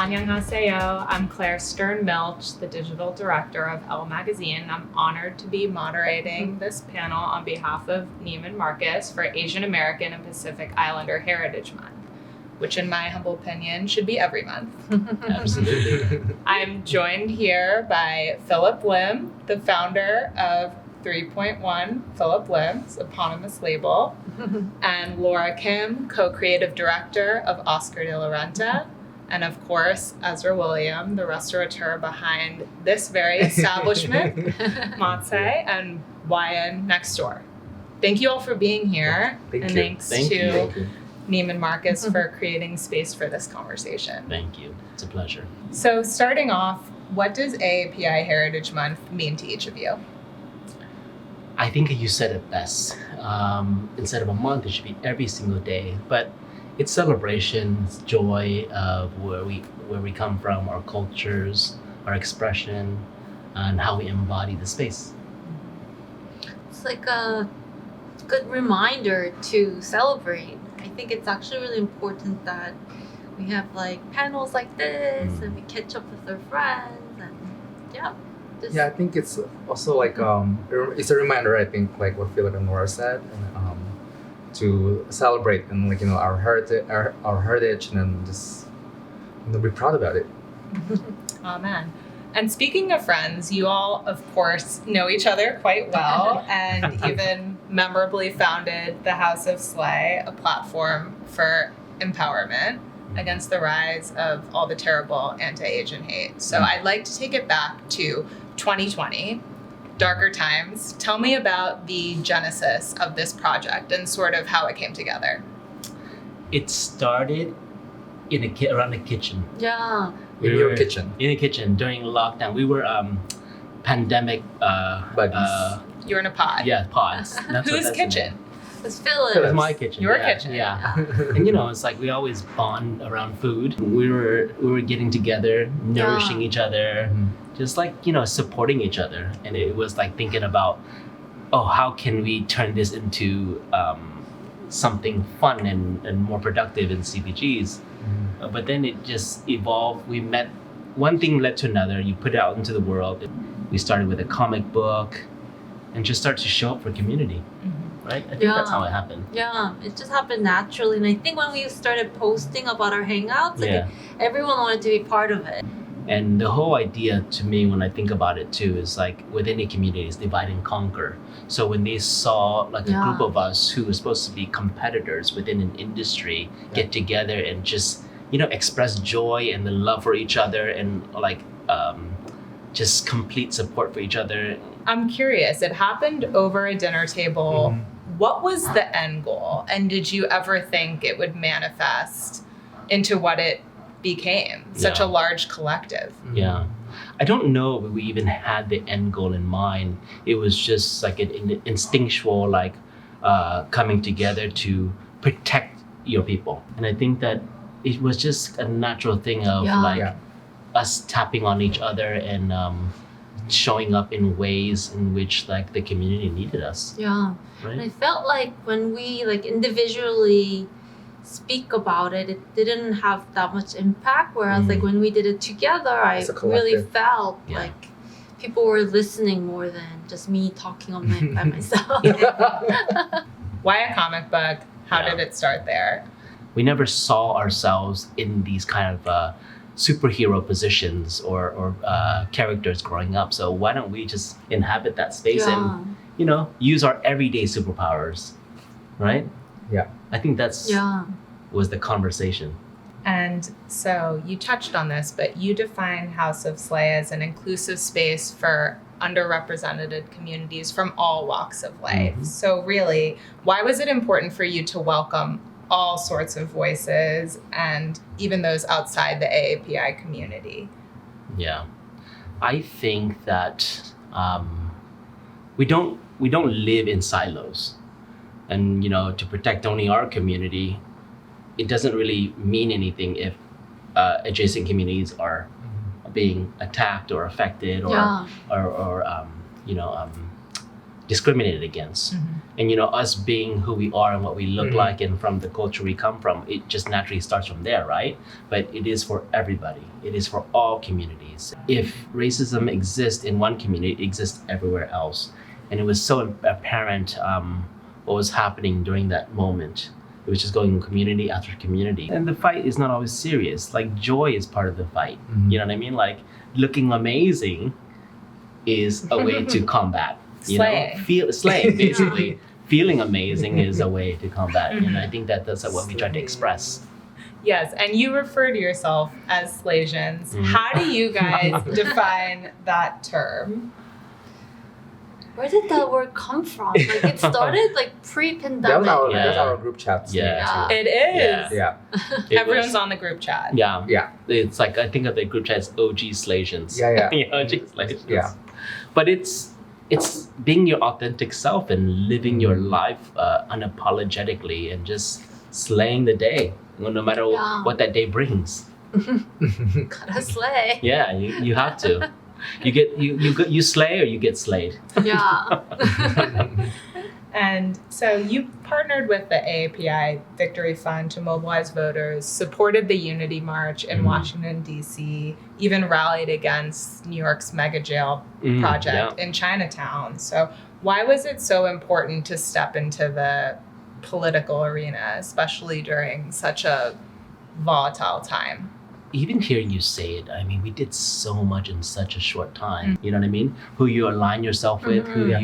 Annyeonghaseyo. I'm Claire Milch, the digital director of ELLE magazine. I'm honored to be moderating this panel on behalf of Neiman Marcus for Asian American and Pacific Islander Heritage Month, which in my humble opinion should be every month. Absolutely. I'm joined here by Phillip Lim, the founder of 3.1 Phillip Lim's eponymous label, and Laura Kim, co-creative director of Oscar de la Renta, and of course, Ezra William, the restaurateur behind this very establishment, Matse and YN next door. Thank you all for being here. Thanks to Neiman Marcus for creating space for this conversation. Thank you. It's a pleasure. So starting off, what does AAPI Heritage Month mean to each of you? I think you said it best. Instead of a month, it should be every single day. But it's celebration, it's joy of where we come from, our cultures, our expression, and how we embody the space. It's like a good reminder to celebrate. I think it's actually really important that we have like panels like this and we catch up with our friends and I think it's also like it's a reminder. I think like what Phillip and Laura said, and, to celebrate and like our heritage, and then just be proud about it. Amen. And speaking of friends, you all of course know each other quite well, and even memorably founded the House of Slay, a platform for empowerment against the rise of all the terrible anti-Asian hate. So I'd like to take it back to 2020, darker times. Tell me about the genesis of this project and sort of how it came together. It started around the kitchen. Yeah. In your kitchen. In the kitchen during lockdown. We were pandemic buddies. You were in a pod. Yeah, pods. Whose kitchen? It's Phillip. It was my kitchen. Your kitchen. Yeah. And it's like we always bond around food. We were getting together, nourishing each other, just like, supporting each other. And it was like thinking about, how can we turn this into something fun and more productive in CPGs? But then it just evolved. We met, one thing led to another. You put it out into the world. We started with a comic book and just started to show up for community. Right? I think that's how it happened. Yeah, it just happened naturally. And I think when we started posting about our hangouts, everyone wanted to be part of it. And the whole idea to me, when I think about it too, is like within the community is divide and conquer. So when they saw like a group of us who were supposed to be competitors within an industry get together and just, express joy and the love for each other and like just complete support for each other. I'm curious, it happened over a dinner table. What was the end goal? And did you ever think it would manifest into what it became, such a large collective? Yeah. I don't know if we even had the end goal in mind. It was just like an instinctual, like coming together to protect your people. And I think that it was just a natural thing of us tapping on each other and showing up in ways in which like the community needed us. Yeah. Right? And I felt like when we like individually speak about it, it didn't have that much impact. Whereas like when we did it together, I really felt like people were listening more than just me talking on by myself. Why a comic book? How did it start there? We never saw ourselves in these kind of superhero positions or characters growing up. So why don't we just inhabit that space and, use our everyday superpowers, right? Yeah. I think that's was the conversation. And so you touched on this, but you define House of Slay as an inclusive space for underrepresented communities from all walks of life. So really, why was it important for you to welcome all sorts of voices and even those outside the AAPI community? Yeah, I think that we don't live in silos, and to protect only our community, it doesn't really mean anything if adjacent communities are being attacked or affected or discriminated against. And us being who we are and what we look like and from the culture we come from, it just naturally starts from there, right? But it is for everybody. It is for all communities. If racism exists in one community, it exists everywhere else. And it was so apparent what was happening during that moment. It was just going community after community. And the fight is not always serious. Like, joy is part of the fight. You know what I mean? Like, looking amazing is a way to combat. Slay, basically. Feeling amazing is a way to combat. And I think that's what we try to express. Yes, and you refer to yourself as Slaysians. How do you guys define that term? Where did that word come from? Like, it started like pre-pandemic. That's our group chat. Yeah. It is. Yeah. Everyone's on the group chat. Yeah. It's like, I think of the group chat as OG Slaysians. Yeah. OG Slaysians. Yeah. But it's being your authentic self and living your life unapologetically and just slaying the day, no matter what that day brings. Gotta slay. Yeah, you have to. You slay or you get slayed. Yeah. And so you partnered with the AAPI Victory Fund to mobilize voters, supported the Unity March in Washington, D.C., even rallied against New York's mega jail project in Chinatown. So why was it so important to step into the political arena, especially during such a volatile time? Even hearing you say it, I mean, we did so much in such a short time. You know what I mean? Who you align yourself with, who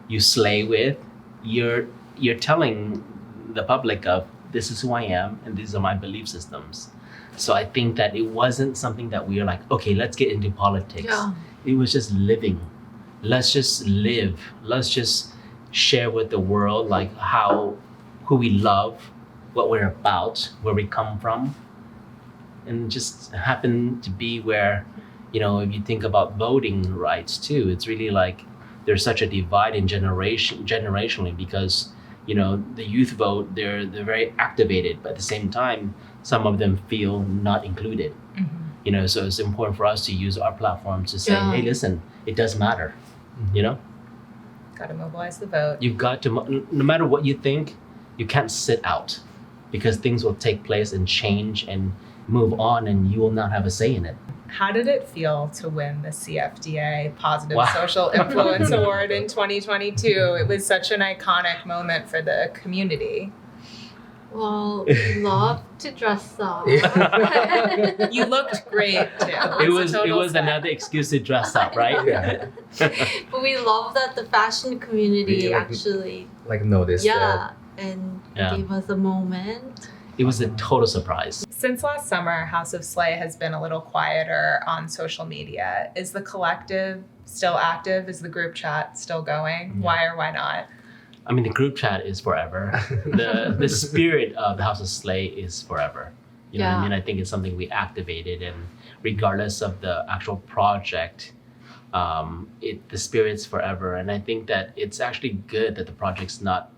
you slay with, you're telling the public of, this is who I am and these are my belief systems. So I think that it wasn't something that we were like, okay, let's get into politics. Yeah. It was just living. Let's just live. Let's just share with the world like who we love, what we're about, where we come from. And just happen to be where, if you think about voting rights too, it's really like there's such a divide in generationally because, the youth vote, they're very activated, but at the same time, some of them feel not included. So it's important for us to use our platform to say, hey, listen, it does matter, Got to mobilize the vote. You've got to, no matter what you think, you can't sit out because things will take place and change and move on and you will not have a say in it. How did it feel to win the CFDA Positive Social Influence Award in 2022? It was such an iconic moment for the community. Well, we love to dress up. You looked great too. It was another excuse to dress up, right? Yeah. But we love that the fashion community actually noticed that. And gave us a moment. It was a total surprise. Since last summer, House of Slay has been a little quieter on social media. Is the collective still active? Is the group chat still going? Why or why not? I mean, the group chat is forever. The spirit of the House of Slay is forever. You know what I mean? I think it's something we activated, and regardless of the actual project, the spirit's forever. And I think that it's actually good that the project's not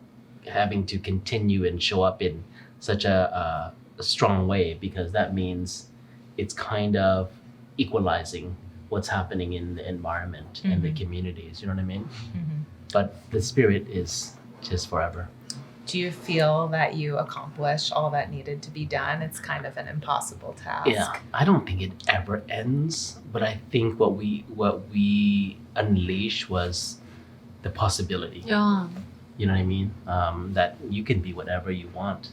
having to continue and show up in such a strong way, because that means it's kind of equalizing what's happening in the environment and the communities. You know what I mean? But the spirit is just forever. Do you feel that you accomplished all that needed to be done? It's kind of an impossible task. Yeah, I don't think it ever ends, but I think what we unleashed was the possibility. Yeah. You know what I mean? That you can be whatever you want.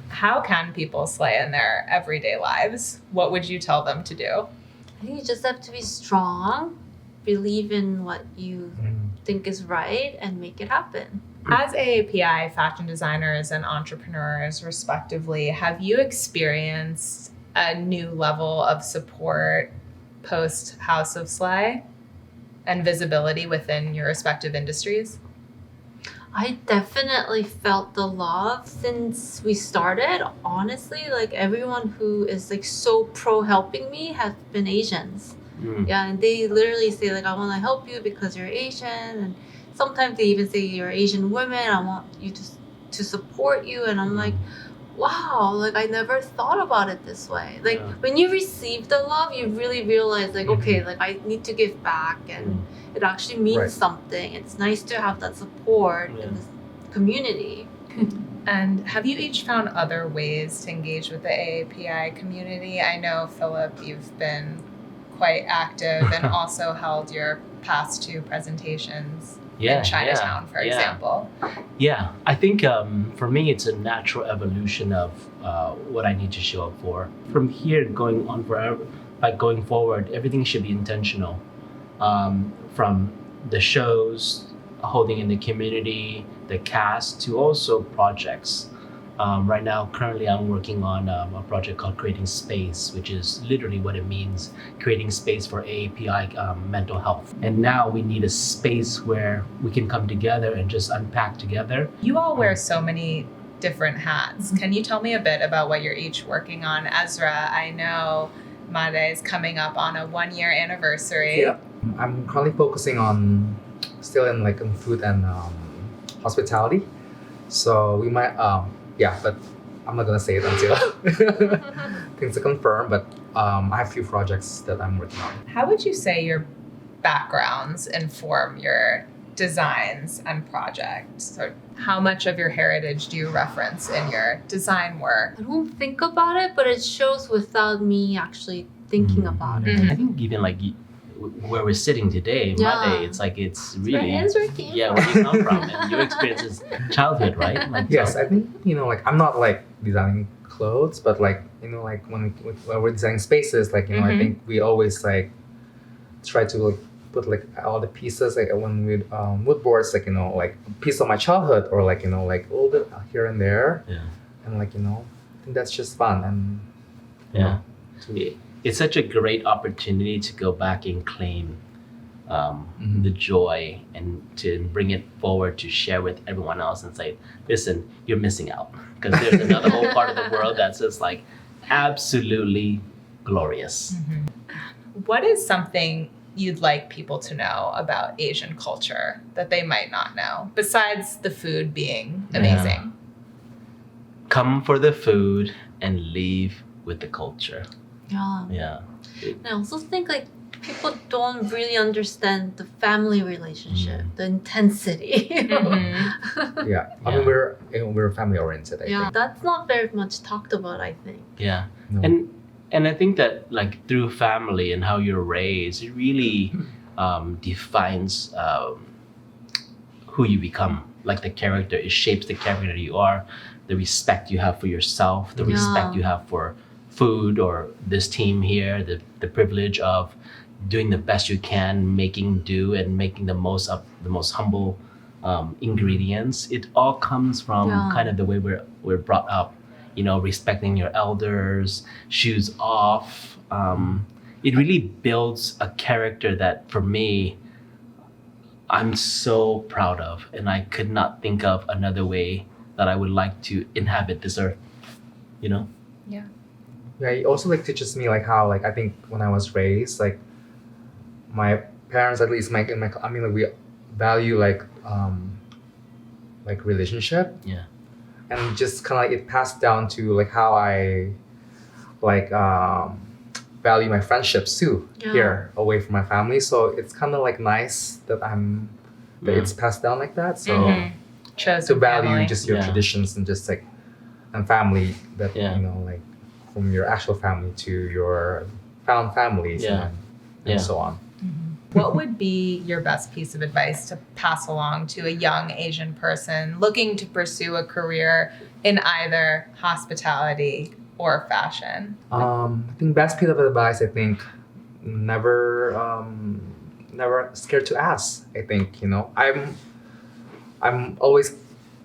How can people slay in their everyday lives? What would you tell them to do? I think you just have to be strong, believe in what you think is right, and make it happen. As AAPI fashion designers and entrepreneurs, respectively, have you experienced a new level of support post House of Slay and visibility within your respective industries? I definitely felt the love since we started. Honestly, everyone who is so pro helping me has been Asians. Yeah, and they literally say I want to help you because you're Asian, and sometimes they even say you're Asian women. I want you to support you, and I'm like, wow, like I never thought about it this way. Like when you receive the love, you really realize like, okay, like I need to give back, and it actually means something. It's nice to have that support in this community. And have you each found other ways to engage with the AAPI community? I know, Phillip, you've been quite active and also held your past 2 presentations in Chinatown, for example. Yeah, I think for me, it's a natural evolution of what I need to show up for. From here, going on forever, like going forward, everything should be intentional. From the shows, holding in the community, the cast, to also projects. Right now, currently, I'm working on a project called Creating Space, which is literally what it means, creating space for AAPI mental health. And now we need a space where we can come together and just unpack together. You all wear so many different hats. Can you tell me a bit about what you're each working on? Ezra, I know Made is coming up on a 1-year anniversary. Yeah. I'm currently focusing on still in like in food and hospitality. So we might but I'm not gonna say it until things are confirmed. But I have a few projects that I'm working on. How would you say your backgrounds inform your designs and projects? So how much of your heritage do you reference in your design work? I don't think about it, but it shows without me actually thinking about it. I think even like where we're sitting today, Made, it's like it's really where you come from and your experience is childhood, right? Like, yes, I think like I'm not like designing clothes, but like like when we're designing spaces, like I think we always like try to like put like all the pieces, like when we mood boards, like like a piece of my childhood, or like like a little bit here and there, and like I think that's just fun and it's such a great opportunity to go back and claim the joy and to bring it forward to share with everyone else and say, listen, you're missing out, because there's another whole part of the world that's just like absolutely glorious. What is something you'd like people to know about Asian culture that they might not know, besides the food being amazing? Come for the food and leave with the culture. Yeah. And I also think like people don't really understand the family relationship, the intensity. I mean we're family oriented. I think. That's not very much talked about, I think. Yeah, and I think that like through family and how you're raised, it really defines who you become. Like the character, it shapes the character you are, the respect you have for yourself, the respect you have for food or this team here, the privilege of doing the best you can, making do and making the most of the most humble ingredients. It all comes from kind of the way we're brought up, respecting your elders, shoes off. It really builds a character that for me, I'm so proud of, and I could not think of another way that I would like to inhabit this earth, Yeah, it also like teaches me like how like I think when I was raised, like my parents, at least like we value like relationship. Yeah. And just kind of like it passed down to like how I like value my friendships too here away from my family. So it's kind of like nice that that it's passed down like that. So to value family. Just your traditions and just like and family that like from your actual family to your found families and so on. What would be your best piece of advice to pass along to a young Asian person looking to pursue a career in either hospitality or fashion? I think best piece of advice, I think never scared to ask. I think, I'm always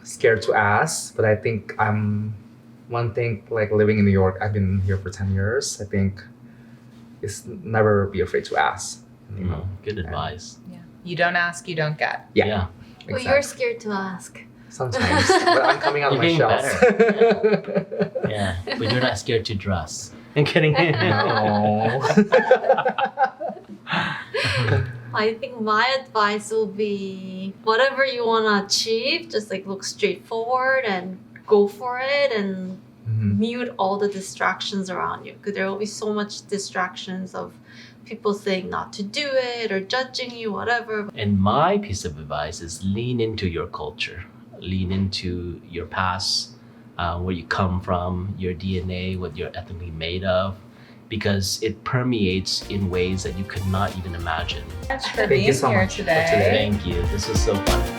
scared to ask, but I think one thing, like living in New York, I've been here for 10 years, I think is never be afraid to ask. Good advice. Yeah. You don't ask, you don't get. Yeah. Exactly. Well, you're scared to ask. Sometimes, but I'm coming out of my shell. Yeah, but you're not scared to dress. I'm kidding. No. I think my advice will be whatever you want to achieve, just like look straightforward and go for it and mute all the distractions around you, because there will be so much distractions of people saying not to do it or judging you, whatever. And my piece of advice is lean into your culture, lean into your past, where you come from, your DNA, what you're ethnically made of, because it permeates in ways that you could not even imagine. Thank you so much for today. Thank you. This was so fun.